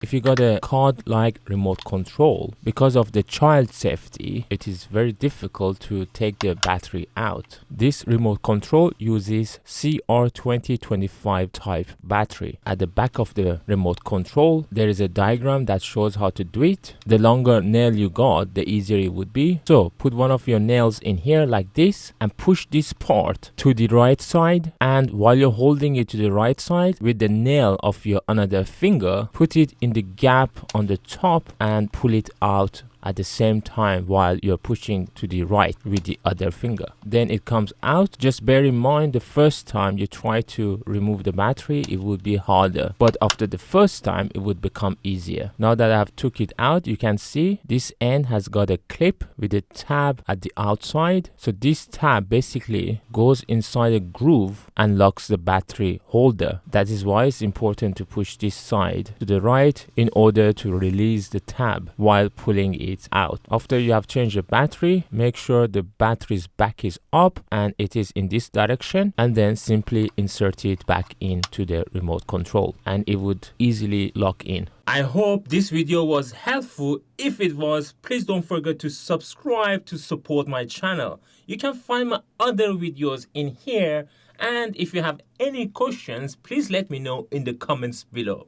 If you got a card-like remote control, because of the child safety, it is very difficult to take the battery out. This remote control uses CR2025 type battery. At the back of the remote control, there is a diagram that shows how to do it. The longer nail you got, the easier it would be. So put one of your nails in here like this and push this part to the right side, and while you're holding it to the right side with the nail of your another finger, put it in the gap on the top and pull it out at the same time while you're pushing to the right with the other finger. Then it comes out. Just bear in mind, the first time you try to remove the battery, it would be harder, but after the first time it would become easier. Now that I've took it out, you can see this end has got a clip with a tab at the outside. So this tab basically goes inside a groove and locks the battery holder. That is why it's important to push this side to the right in order to release the tab while pulling it out. After you have changed the battery, make sure the battery's back is up and it is in this direction, and then simply insert it back into the remote control and it would easily lock in. I hope this video was helpful. If it was, please don't forget to subscribe to support my channel. You can find my other videos in here, and if you have any questions, please let me know in the comments below.